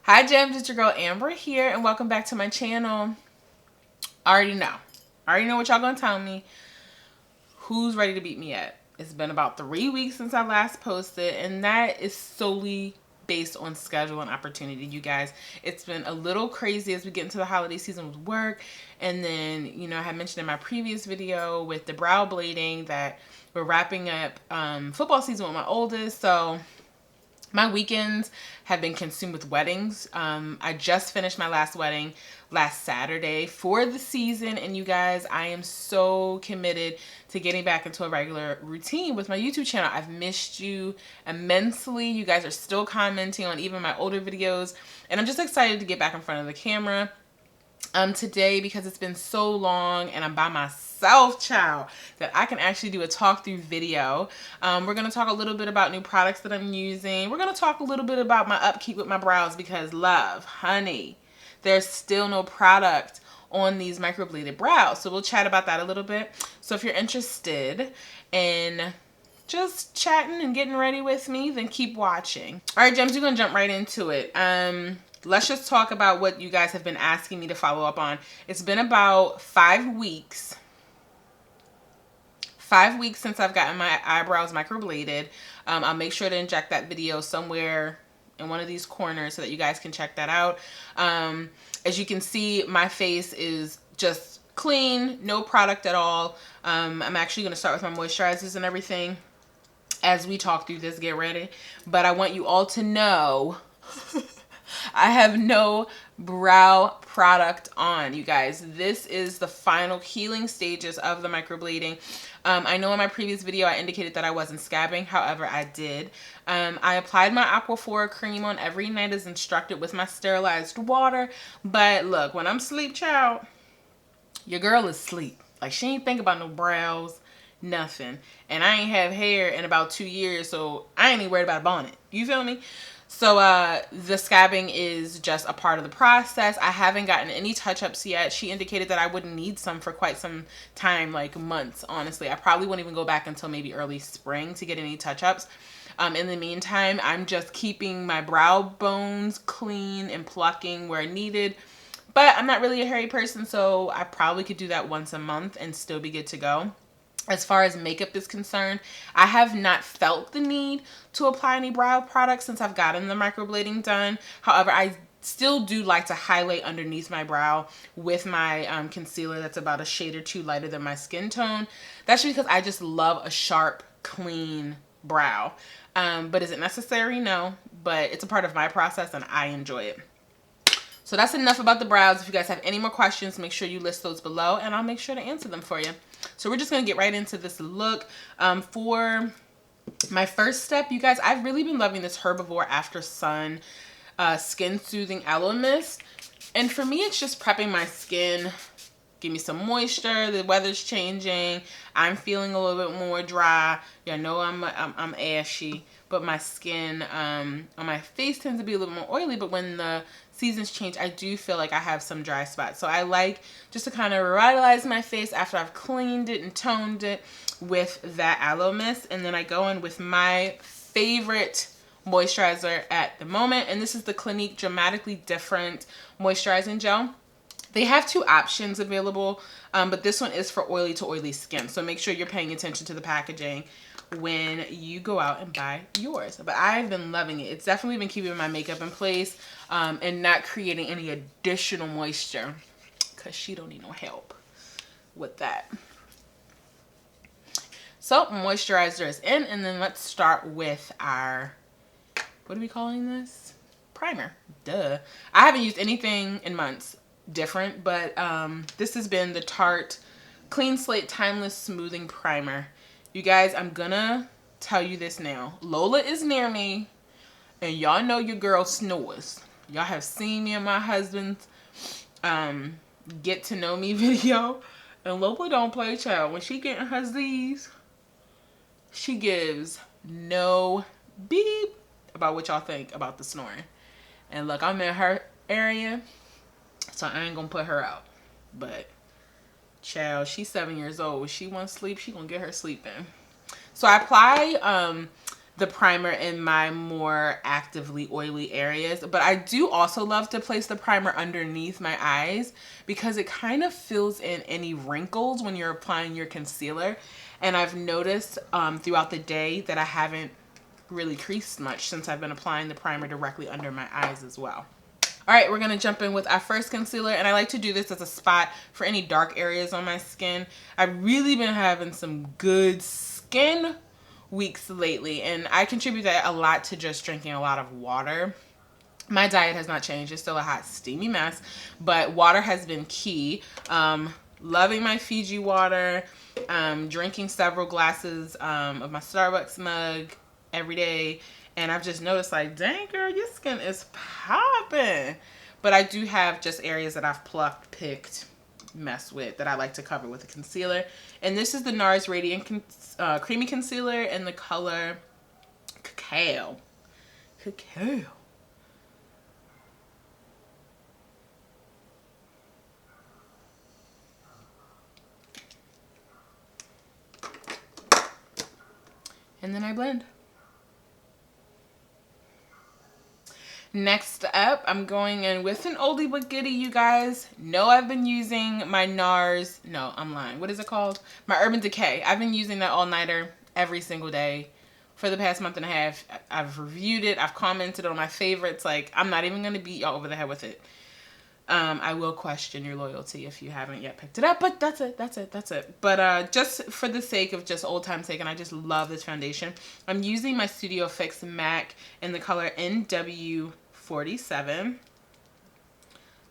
Hi gems, it's your girl Ambra here and welcome back to my channel. I already know what y'all gonna tell me. Who's ready to beat me at? It's been about 3 weeks since I last posted, and that is solely based on schedule and opportunity, you guys. It's been a little crazy as we get into the holiday season with work, and then, you know, I had mentioned in my previous video with the brow blading that we're wrapping up football season with my oldest, so my weekends have been consumed with weddings. I just finished my last wedding last Saturday for the season. And you guys, I am so committed to getting back into a regular routine with my YouTube channel. I've missed you immensely. You guys are still commenting on even my older videos. And I'm just excited to get back in front of the camera today because it's been so long and I'm by myself, child, that I can actually do a talk through video. We're going to talk a little bit about new products that I'm using. We're going to talk a little bit about my upkeep with my brows because love, honey, there's still no product on these microbladed brows. So we'll chat about that a little bit. So if you're interested in just chatting and getting ready with me, then keep watching. All right, gems, we're going to jump right into it. Let's just talk about what you guys have been asking me to follow up on. It's been about 5 weeks. 5 weeks since I've gotten my eyebrows microbladed. I'll make sure to inject that video somewhere in one of these corners so that you guys can check that out. As you can see, my face is just clean, no product at all. I'm actually going to start with my moisturizers and everything as we talk through this. Get ready. But I want you all to know I have no brow product on, you guys. This is the final healing stages of the microblading. I know in my previous video I indicated that I wasn't scabbing. However, I did. I applied my Aquaphor cream on every night as instructed with my sterilized water. But look, when I'm sleep, child, your girl is sleep. Like, she ain't think about no brows, nothing. And I ain't have hair in about 2 years, so I ain't even worried about a bonnet. You feel me? So the scabbing is just a part of the process. I haven't gotten any touch-ups yet. She indicated that I wouldn't need some for quite some time, like months, honestly. I probably wouldn't even go back until maybe early spring to get any touch-ups. In the meantime, I'm just keeping my brow bones clean and plucking where needed. But I'm not really a hairy person, so I probably could do that once a month and still be good to go. As far as makeup is concerned, I have not felt the need to apply any brow products since I've gotten the microblading done. However, I still do like to highlight underneath my brow with my concealer that's about a shade or two lighter than my skin tone. That's just because I just love a sharp, clean brow. But is it necessary? No. But it's a part of my process and I enjoy it. So that's enough about the brows. If you guys have any more questions, make sure you list those below and I'll make sure to answer them for you. So we're just going to get right into this look. For my first step, you guys, I've really been loving this Herbivore After Sun Skin Soothing Aloe Mist. And for me, it's just prepping my skin. Give me some moisture. The weather's changing. I'm feeling a little bit more dry. Yeah, I know I'm ashy, but my skin on my face tends to be a little more oily. But when the seasons change, I do feel like I have some dry spots. So I like just to kind of revitalize my face after I've cleaned it and toned it with that aloe mist. And then I go in with my favorite moisturizer at the moment. And this is the Clinique Dramatically Different Moisturizing Gel. They have 2 options available, but this one is for oily to oily skin. So make sure you're paying attention to the packaging when you go out and buy yours. But I've been loving it. It's definitely been keeping my makeup in place and not creating any additional moisture because she don't need no help with that. So moisturizer is in, and then let's start with our, what are we calling this? Primer. Duh. I haven't used anything in months different, but this has been the Tarte Clean Slate Timeless Smoothing Primer. You guys, I'm gonna tell you this now. Lola is near me, and y'all know your girl snores. Y'all have seen me and my husband's get to know me video, and Lola don't play, child. When she getting her Z's, she gives no beep about what y'all think about the snoring. And look, I'm in her area, so I ain't gonna put her out. But child, she's 7 years old. If she wants sleep, she gonna get her sleep in. So I apply the primer in my more actively oily areas. But I do also love to place the primer underneath my eyes because it kind of fills in any wrinkles when you're applying your concealer. And I've noticed throughout the day that I haven't really creased much since I've been applying the primer directly under my eyes as well. All right, we're gonna jump in with our first concealer, and I like to do this as a spot for any dark areas on my skin. I've really been having some good skin weeks lately, and I contribute that a lot to just drinking a lot of water. My diet has not changed. It's still a hot, steamy mess, but water has been key. Loving my Fiji water, drinking several glasses of my Starbucks mug every day. And I've just noticed, like, dang, girl, your skin is popping. But I do have just areas that I've plucked, picked, messed with that I like to cover with a concealer. And this is the NARS Radiant Creamy Concealer in the color Cacao. Cacao. And then I blend. Next up, I'm going in with an oldie but goodie, you guys. Know I've been using my NARS, no, I'm lying. What is it called? My Urban Decay. I've been using that all-nighter every single day for the past month and a half. I've reviewed it. I've commented on my favorites. Like, I'm not even going to beat y'all over the head with it. I will question your loyalty if you haven't yet picked it up, but that's it. But just for the sake of just old time's sake, and I just love this foundation, I'm using my Studio Fix MAC in the color NW47.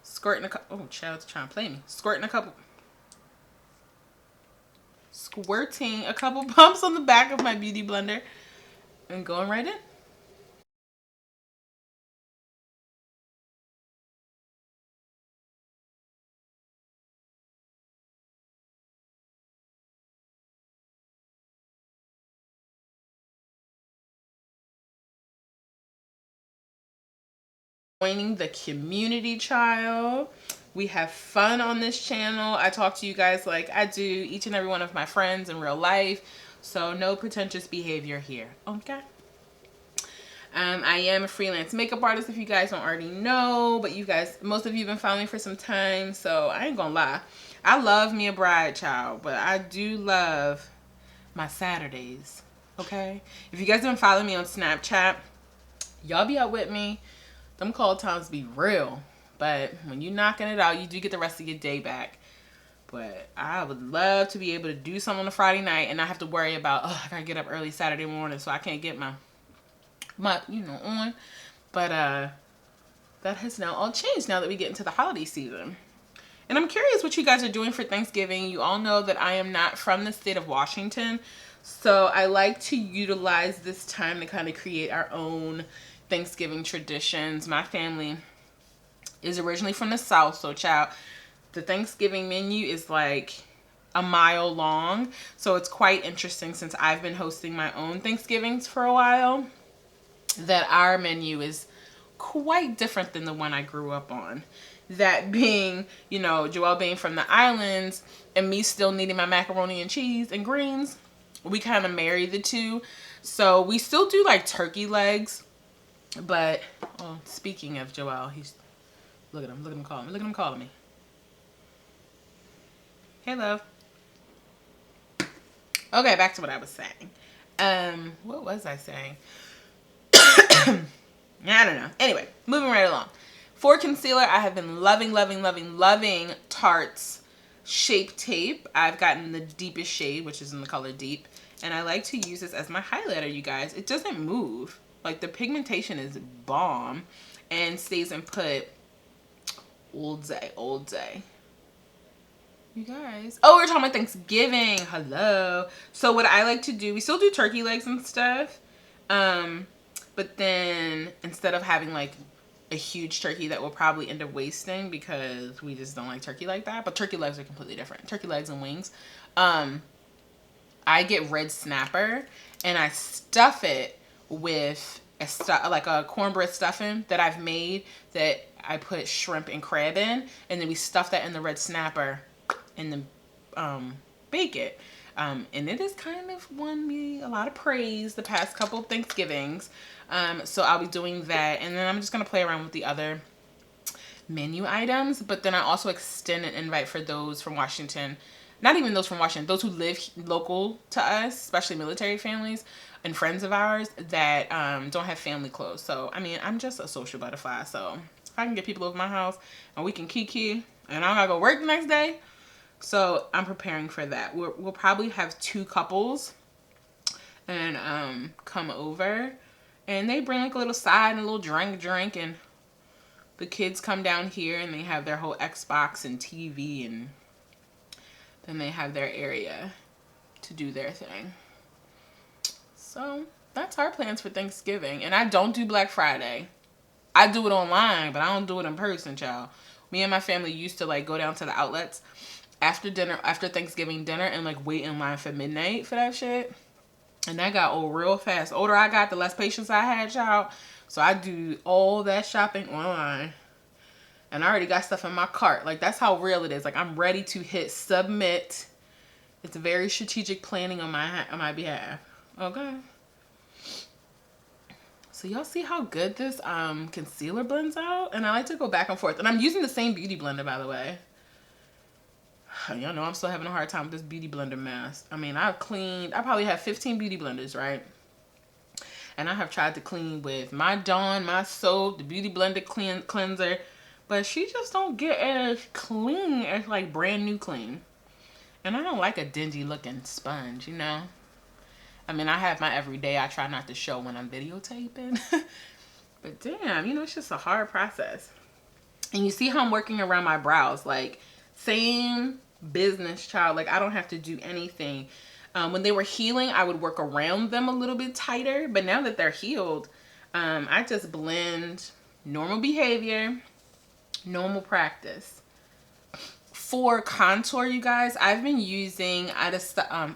Squirting a couple, oh, child's trying to play me. Squirting a couple bumps on the back of my beauty blender and going right in. Joining the community, child. We have fun on this channel. I talk to you guys like I do each and every one of my friends in real life. So no pretentious behavior here, okay? I am a freelance makeup artist if you guys don't already know, but you guys, most of you have been following me for some time, so I ain't gonna lie. I love me a bride, child, but I do love my Saturdays, okay? If you guys have been following me on Snapchat, y'all be out with me. Them call times be real, but when you knocking it out, you do get the rest of your day back. But I would love to be able to do something on a Friday night and not have to worry about, oh, I gotta get up early Saturday morning, so I can't get my on. But that has now all changed now that we get into the holiday season. And I'm curious what you guys are doing for Thanksgiving. You all know that I am not from the state of Washington, so I like to utilize this time to kind of create our own Thanksgiving traditions. My family is originally from the South, so child, the Thanksgiving menu is like a mile long. So it's quite interesting, since I've been hosting my own Thanksgivings for a while, that our menu is quite different than the one I grew up on. That being, you know, Joelle being from the islands and me still needing my macaroni and cheese and greens, we kind of marry the two. So we still do like turkey legs. But, oh, speaking of Joelle, look at him calling me. Hey, love. Okay, back to what I was saying. What was I saying? I don't know. Anyway, moving right along. For concealer, I have been loving Tarte's Shape Tape. I've gotten the deepest shade, which is in the color Deep. And I like to use this as my highlighter, you guys. It doesn't move. Like, the pigmentation is bomb and stays in put all day. You guys. Oh, we're talking about Thanksgiving. Hello. So what I like to do, we still do turkey legs and stuff. But then instead of having like a huge turkey that will probably end up wasting because we just don't like turkey like that. But turkey legs are completely different. Turkey legs and wings. I get red snapper and I stuff it with like a cornbread stuffing that I've made, that I put shrimp and crab in, and then we stuff that in the red snapper and then bake it. And it has kind of won me a lot of praise the past couple Thanksgivings. So I'll be doing that. And then I'm just going to play around with the other menu items. But then I also extend an invite for those from Washington. Not even those from Washington. Those who live local to us, especially military families and friends of ours that don't have family clothes. So, I mean, I'm just a social butterfly. So if I can get people over my house and we can kiki and I don't got to go work the next day. So I'm preparing for that. We'll probably have 2 couples and come over, and they bring like a little side and a little drink, and the kids come down here and they have their whole Xbox and TV, and then they have their area to do their thing. So that's our plans for Thanksgiving. And I don't do Black Friday. I do it online, but I don't do it in person, child. Me and my family used to like go down to the outlets after dinner, after Thanksgiving dinner, and like wait in line for midnight for that shit. And that got old real fast. The older I got, the less patience I had, child. So I do all that shopping online. And I already got stuff in my cart. Like, that's how real it is. Like, I'm ready to hit submit. It's very strategic planning on my behalf. Okay. So y'all see how good this concealer blends out? And I like to go back and forth. And I'm using the same beauty blender, by the way. Y'all know I'm still having a hard time with this beauty blender mess. I mean, I probably have 15 beauty blenders, right? And I have tried to clean with my Dawn, my soap, the beauty blender cleanser. But she just don't get as clean as like brand new clean. And I don't like a dingy looking sponge, you know? I mean, I have my everyday. I try not to show when I'm videotaping. But damn, you know, it's just a hard process. And you see how I'm working around my brows. Like, same business, child. Like, I don't have to do anything. When they were healing, I would work around them a little bit tighter. But now that they're healed, I just blend normal behavior, normal practice. For contour, you guys, I've been using Anastasia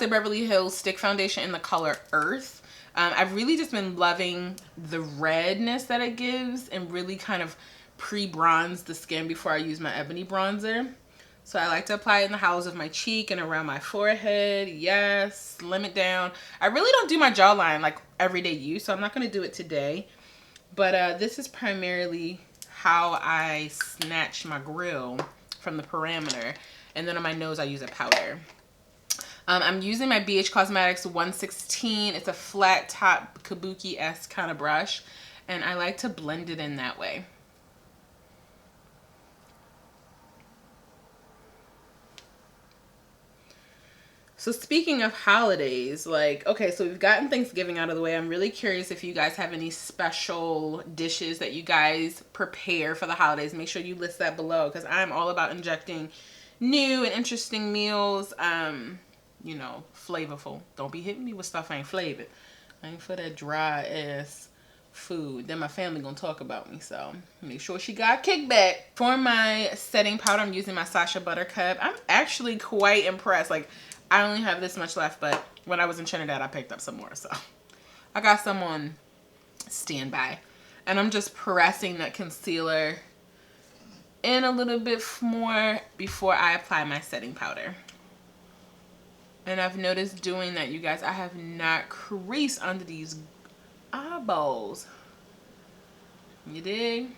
Beverly Hills Stick Foundation in the color Earth. I've really just been loving the redness that it gives and really kind of pre-bronze the skin before I use my ebony bronzer. So I like to apply it in the hollows of my cheek and around my forehead. Yes, slim it down. I really don't do my jawline like everyday use, so I'm not going to do it today. But this is primarily how I snatch my grill from the parameter. And then on my nose, I use a powder. I'm using my BH Cosmetics 116. It's a flat top kabuki-esque kind of brush. And I like to blend it in that way. So speaking of holidays, like, okay, so we've gotten Thanksgiving out of the way. I'm really curious if you guys have any special dishes that you guys prepare for the holidays. Make sure you list that below, because I'm all about injecting new and interesting meals. You know, flavorful. Don't be hitting me with stuff I ain't flavored. I ain't for that dry ass food. Then my family gonna talk about me, so make sure she got kickback. For my setting powder, I'm using my Sacha Buttercup. I'm actually quite impressed. Like, I only have this much left, but when I was in Trinidad, I picked up some more. So I got some on standby. And I'm just pressing that concealer in a little bit more before I apply my setting powder. And I've noticed doing that, you guys, I have not creased under these eyeballs. You dig?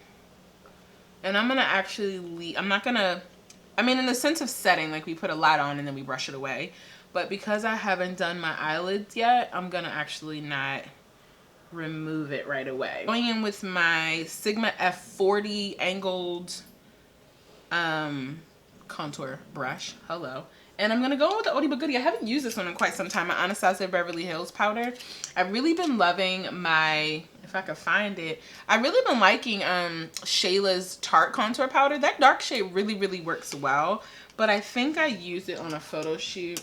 And I'm going to actually leave. I'm not going to... I mean, in the sense of setting, like we put a lot on and then we brush it away. But because I haven't done my eyelids yet, I'm going to actually not remove it right away. Going in with my Sigma F40 angled contour brush. Hello. And I'm going to go with the Oldie But Goodie. I haven't used this one in quite some time. My Anastasia Beverly Hills powder. I've really been loving my... If I could find it. I've really been liking Shayla's Tarte contour powder. That dark shade really, really works well. But I think I used it on a photo shoot.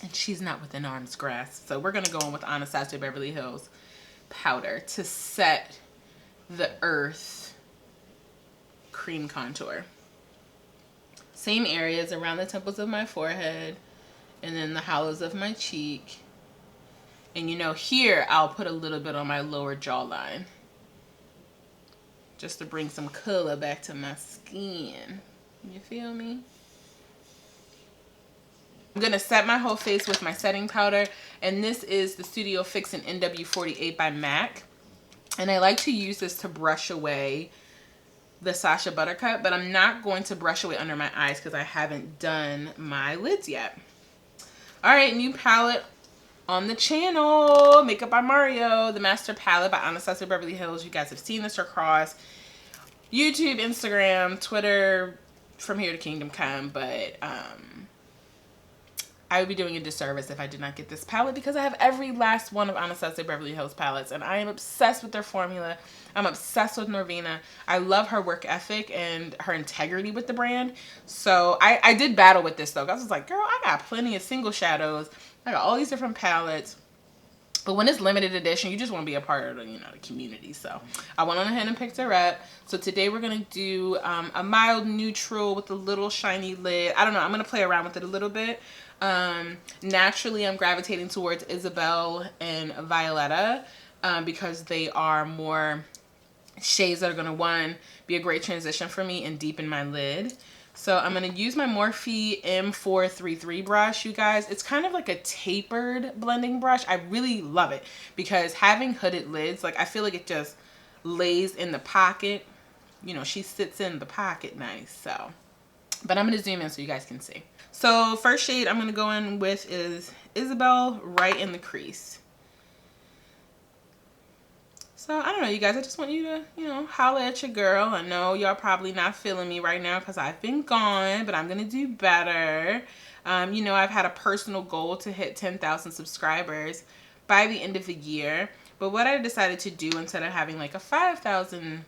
And she's not within arm's grasp. So we're going to go in with Anastasia Beverly Hills powder to set the Earth cream contour. Same areas around the temples of my forehead. And then the hollows of my cheek. And you know, here I'll put a little bit on my lower jawline. Just to bring some color back to my skin. You feel me? I'm gonna set my whole face with my setting powder, and this is the Studio Fix in NW48 by MAC. And I like to use this to brush away the Sacha Buttercup, but I'm not going to brush away under my eyes because I haven't done my lids yet. All right, new palette on the channel, Makeup by Mario, the Master Palette by Anastasia Beverly Hills. You guys have seen this across YouTube, Instagram, Twitter, from here to Kingdom Come, but I would be doing a disservice if I did not get this palette because I have every last one of Anastasia Beverly Hills palettes, and I am obsessed with their formula. I'm obsessed with Norvina. I love her work ethic and her integrity with the brand. So I did battle with this though. I was like, girl, I got plenty of single shadows. I got all these different palettes. But when it's limited edition, you just want to be a part of the, you know, the community. So I went on ahead and picked her up. So today we're going to do a mild neutral with a little shiny lid. I don't know. I'm going to play around with it a little bit. Naturally, I'm gravitating towards Isabel and Violetta because they are more shades that are going to, one, be a great transition for me and deepen my lid. So I'm going to use my Morphe M433 brush, you guys. It's kind of like a tapered blending brush. I really love it because having hooded lids, like I feel like it just lays in the pocket. You know, she sits in the pocket nice. So, but I'm going to zoom in so you guys can see. So first shade I'm going to go in with is Isabel, right in the crease. So, I don't know, you guys. I just want you to, you know, holla at your girl. I know y'all probably not feeling me right now because I've been gone, but I'm going to do better. You know, I've had a personal goal to hit 10,000 subscribers by the end of the year. But what I decided to do instead of having like a 5,000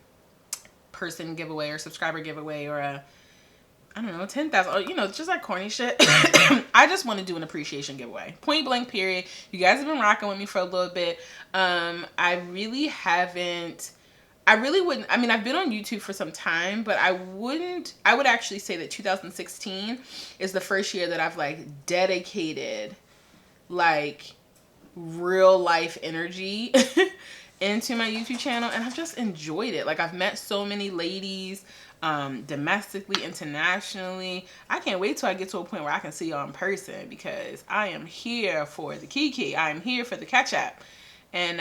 person giveaway or subscriber giveaway or a, I don't know, 10,000, you know, just like corny shit. I just want to do an appreciation giveaway. Point blank period. You guys have been rocking with me for a little bit. I really wouldn't, I mean, I've been on YouTube for some time, but I would actually say that 2016 is the first year that I've like dedicated like real life energy into my YouTube channel, and I've just enjoyed it. Like I've met so many ladies, domestically, internationally. I can't wait till I get to a point where I can see y'all in person because I am here for the kiki. I am here for the catch up. And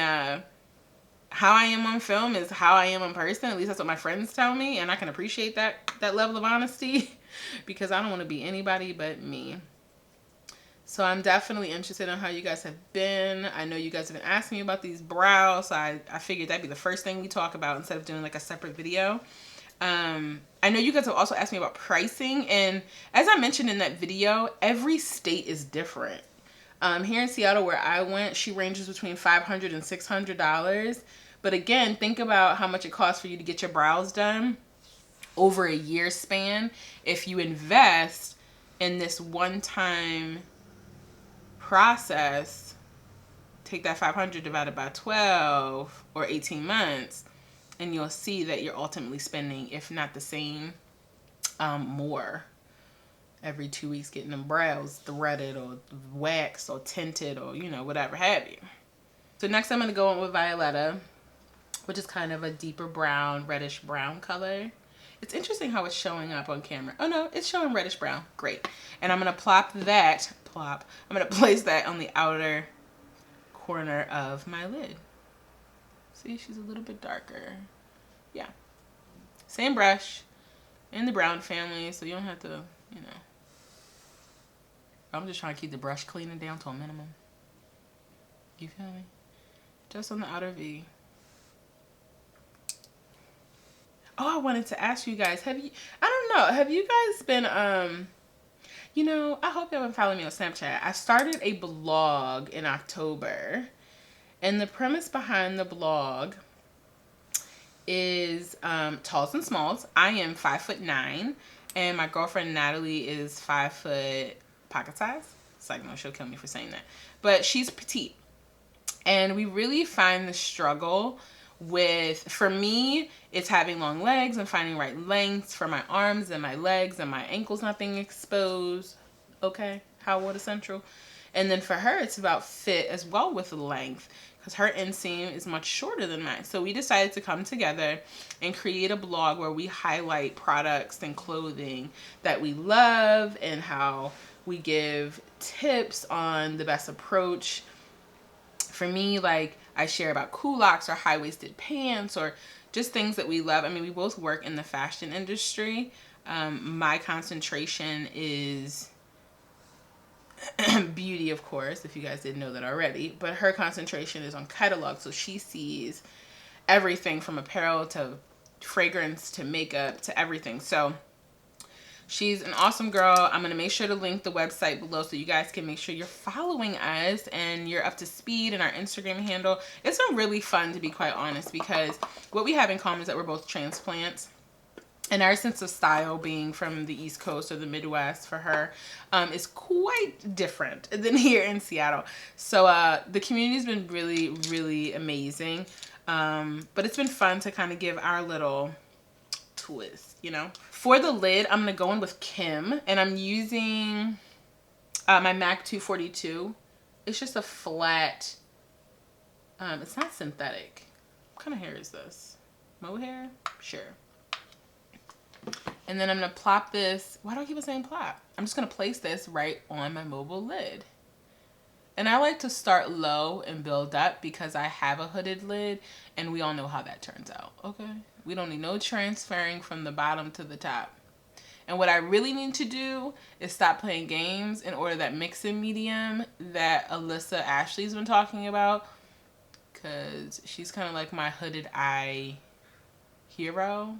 how I am on film is how I am in person. At least that's what my friends tell me, and I can appreciate that level of honesty because I don't want to be anybody but me. So I'm definitely interested in how you guys have been. I know you guys have been asking me about these brows, so I figured that'd be the first thing we talk about instead of doing like a separate video. I know you guys have also asked me about pricing, and as I mentioned in that video, every state is different. Here in Seattle where I went, she ranges between $500 and $600. But again, think about how much it costs for you to get your brows done over a year span. If you invest in this one-time process, take that 500 divided by 12 or 18 months, and you'll see that you're ultimately spending, if not the same, more every 2 weeks getting them brows threaded or waxed or tinted or, you know, whatever have you. So next I'm going to go on with Violetta, which is kind of a deeper brown, reddish brown color. It's interesting how it's showing up on camera. Oh no, it's showing reddish brown. Great. And I'm going to I'm going to place that on the outer corner of my lid. See, she's a little bit darker. Yeah. Same brush in the brown family, so you don't have to, you know. I'm just trying to keep the brush cleaning down to a minimum. You feel me? Just on the outer V. Oh, I wanted to ask you guys, have you guys been, you know, I hope y'all been following me on Snapchat. I started a blog in October, and the premise behind the blog is talls and smalls. I am 5'9", and my girlfriend Natalie is 5 foot pocket size. It's like, no, she'll kill me for saying that. But she's petite. And we really find the struggle with, for me, it's having long legs and finding right lengths for my arms and my legs and my ankles not being exposed. Okay, how what essential. And then for her, it's about fit as well with length, because her inseam is much shorter than mine. So we decided to come together and create a blog where we highlight products and clothing that we love and how we give tips on the best approach. For me, like, I share about culottes or high-waisted pants or just things that we love. I mean, we both work in the fashion industry. My concentration is beauty, of course, if you guys didn't know that already. But her concentration is on catalog, so she sees everything from apparel to fragrance to makeup to everything. So she's an awesome girl. I'm going to make sure to link the website below so you guys can make sure you're following us and you're up to speed in our Instagram handle. It's been really fun, to be quite honest, because what we have in common is that we're both transplants. And our sense of style, being from the East Coast or the Midwest for her, is quite different than here in Seattle. So the community's been really, really amazing. But it's been fun to kind of give our little twist, you know. For the lid, I'm going to go in with Kim, and I'm using my MAC 242. It's just a flat, it's not synthetic. What kind of hair is this? Mohair? Sure. And then I'm going to plop this. Why do I keep saying plop? I'm just going to place this right on my mobile lid. And I like to start low and build up because I have a hooded lid, and we all know how that turns out, okay? We don't need no transferring from the bottom to the top. And what I really need to do is stop playing games in order that mixing medium that Alyssa Ashley's been talking about, because she's kind of like my hooded eye hero.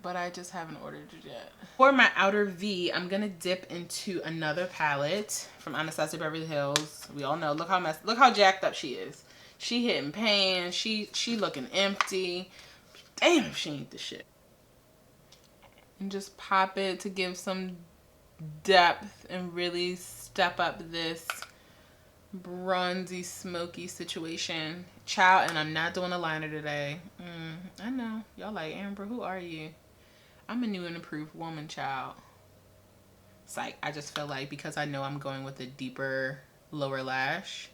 But I just haven't ordered it yet. For my outer V, I'm gonna dip into another palette from Anastasia Beverly Hills. We all know, look how jacked up she is. She hitting pan, she looking empty. Damn if she ain't the shit. And just pop it to give some depth and really step up this bronzy, smoky situation. Child, and I'm not doing a liner today. I know. Y'all like, Ambra, who are you? I'm a new and improved woman, child. Psych. I just feel like because I know I'm going with a deeper lower lash,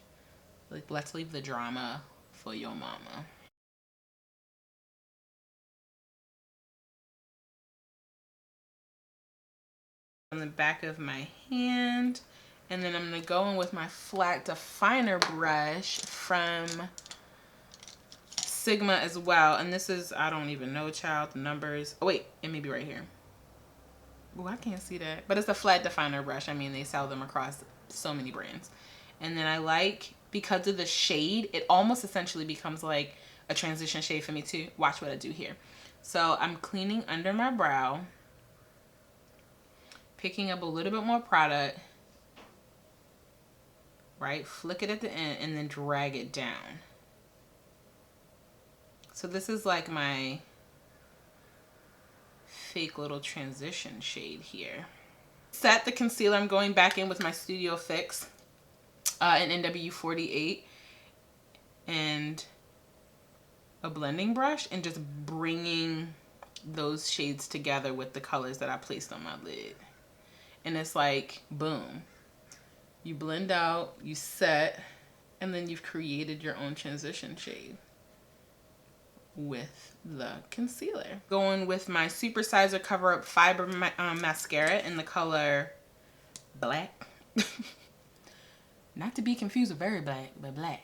like, let's leave the drama for your mama. On the back of my hand, and then I'm going to go in with my flat definer brush from Sigma as well. And this is, I don't even know, child, the numbers. Oh wait, it may be right here. Oh, I can't see that. But it's a flat definer brush. I mean, they sell them across so many brands. And then I like, because of the shade, it almost essentially becomes like a transition shade for me too. Watch what I do here. So I'm cleaning under my brow, picking up a little bit more product, right? Flick it at the end and then drag it down. So this is like my fake little transition shade here. Set the concealer. I'm going back in with my Studio Fix in NW48 and a blending brush and just bringing those shades together with the colors that I placed on my lid. And it's like, boom. You blend out, you set, and then you've created your own transition shade with the concealer. Going with my Supersizer Cover Up Fiber mascara in the color Black. Not to be confused with Very Black, but Black.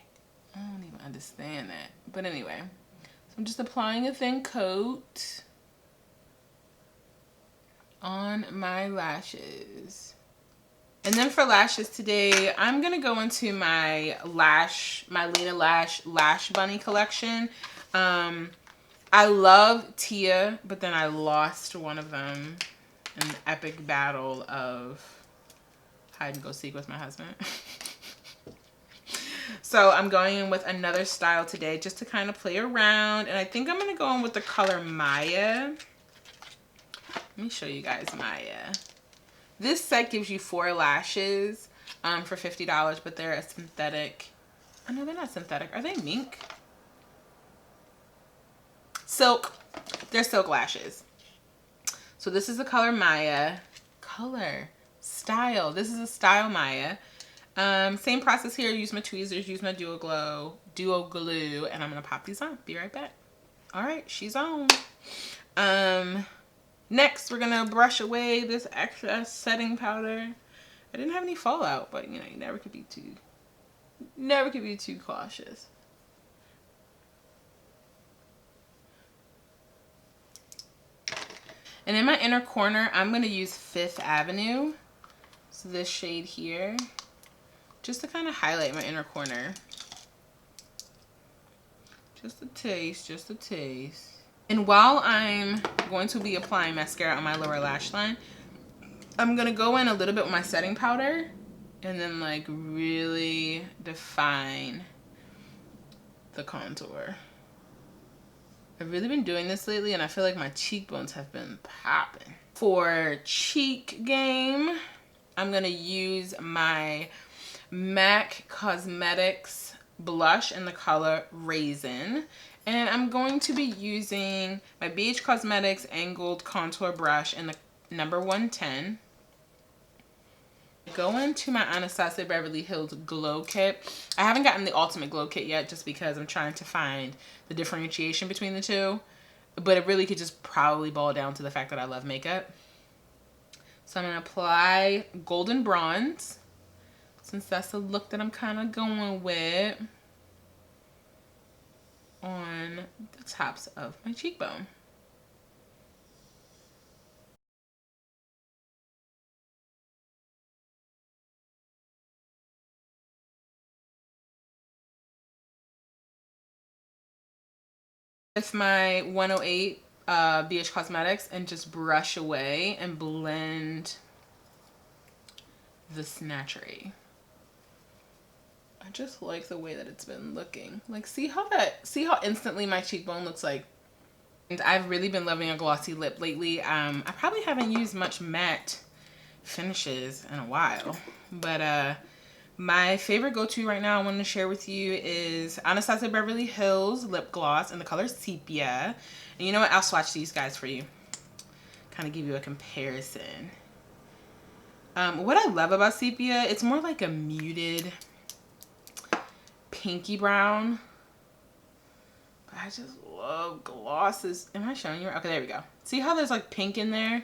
I don't even understand that. But anyway, so I'm just applying a thin coat on my lashes. And then for lashes today, I'm gonna go into my Lena Lash Bunny collection. I love Tia, but then I lost one of them in the epic battle of hide and go seek with my husband. So I'm going in with another style today just to kind of play around. And I think I'm going to go in with the color Maya. Let me show you guys Maya. This set gives you 4 lashes for $50, but they're a synthetic. Oh, no, they're not synthetic. Are they mink? Silk. They're silk lashes. So this is the color Maya. Style. This is a style Maya. Same process here. Use my tweezers, use my Duo Glue, and I'm going to pop these on. Be right back. All right, she's on. Next, we're gonna brush away this extra setting powder. I didn't have any fallout, but you know, you never could be too cautious. And in my inner corner, I'm gonna use Fifth Avenue. So this shade here, just to kind of highlight my inner corner. Just a taste, just a taste. And while I'm going to be applying mascara on my lower lash line, I'm gonna go in a little bit with my setting powder and then like really define the contour. I've really been doing this lately and I feel like my cheekbones have been popping. For cheek game, I'm gonna use my MAC Cosmetics blush in the color Raisin. And I'm going to be using my BH Cosmetics Angled Contour Brush in the number 110. Go into my Anastasia Beverly Hills Glow Kit. I haven't gotten the Ultimate Glow Kit yet just because I'm trying to find the differentiation between the two. But it really could just probably boil down to the fact that I love makeup. So I'm going to apply Golden Bronze, since that's the look that I'm kind of going with, on the tops of my cheekbone. With my 108 BH Cosmetics and just brush away and blend the Snatchery. I just like the way that it's been looking. Like, see how instantly my cheekbone looks like. And I've really been loving a glossy lip lately. I probably haven't used much matte finishes in a while, but my favorite go-to right now I want to share with you is Anastasia Beverly Hills lip gloss in the color Sepia. And you know what? I'll swatch these guys for you. Kind of give you a comparison. What I love about Sepia, it's more like a muted pinky brown. But I just love glosses. Am I showing you? Okay, there we go. See how there's like pink in there?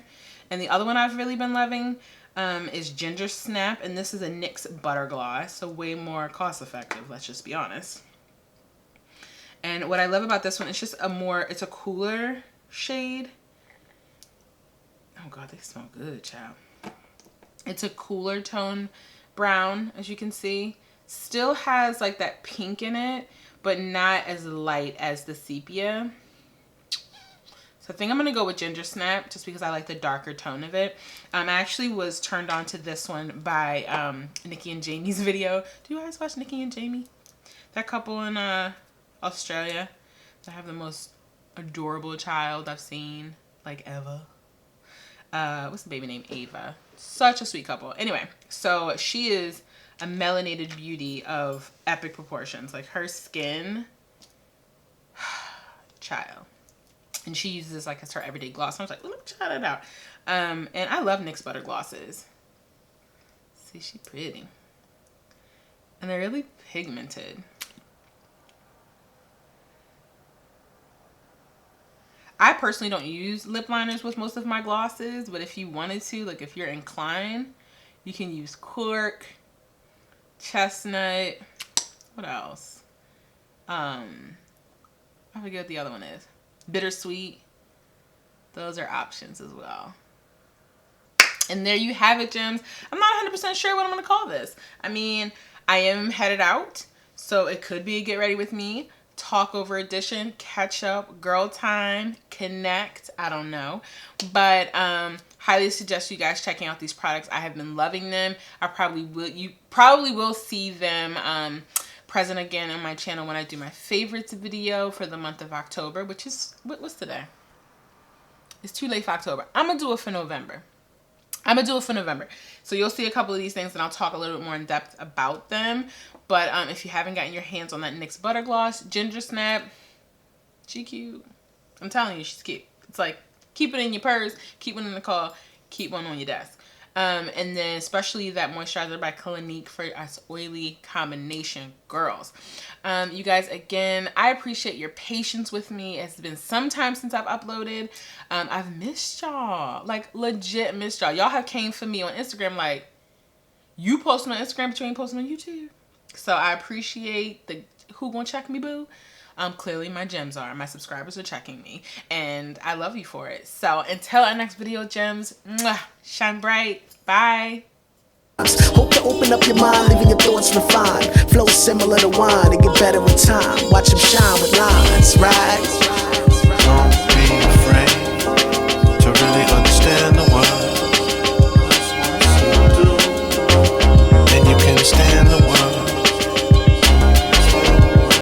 And the other one I've really been loving is Ginger Snap, and this is a NYX Butter Gloss, so way more cost effective, let's just be honest. And what I love about this one, it's just it's a cooler shade. Oh god, they smell good, child. It's a cooler tone brown, as you can see. Still has like that pink in it, but not as light as the Sepia. So I think I'm going to go with Ginger Snap just because I like the darker tone of it. I actually was turned on to this one by Nikki and Jamie's video. Do you guys watch Nikki and Jamie? That couple in Australia that have the most adorable child I've seen, like ever. What's the baby name? Ava. Such a sweet couple. Anyway, so she is a melanated beauty of epic proportions. Like her skin, child. And she uses this like as her everyday gloss. So I was like, well, let me try that out. And I love NYX Butter Glosses. See, she's pretty. And they're really pigmented. I personally don't use lip liners with most of my glosses, but if you wanted to, like if you're inclined, you can use Cork, Chestnut, what else? I forget what the other one is. Bittersweet. Those are options as well. And there you have it, gems. I'm not 100% sure what I'm going to call this. I mean, I am headed out, so it could be a get ready with me, talk over edition, catch up, girl time, connect. I don't know. But highly suggest you guys checking out these products. I have been loving them. You probably will see them present again on my channel when I do my favorites video for the month of October, which is, what's today? It's too late for October. I'm going to do it for November. So you'll see a couple of these things and I'll talk a little bit more in depth about them. But if you haven't gotten your hands on that NYX Butter Gloss, Ginger Snap, she cute. I'm telling you, she's cute. It's like, keep it in your purse, keep one in the car, keep one on your desk. And then especially that moisturizer by Clinique for us oily combination girls. You guys, again, I appreciate your patience with me. It's been some time since I've uploaded. I've missed y'all, like legit missed y'all. Y'all have came for me on Instagram like, you posting on Instagram but you ain't posting on YouTube. So I appreciate the who gonna check me, boo. Clearly my gems are. My subscribers are checking me. And I love you for it. So until our next video, gems, mwah, shine bright. Bye. Hope to open up your mind, leaving your thoughts refined. Flow similar to wine, it get better with time. Watch them shine with lines, right?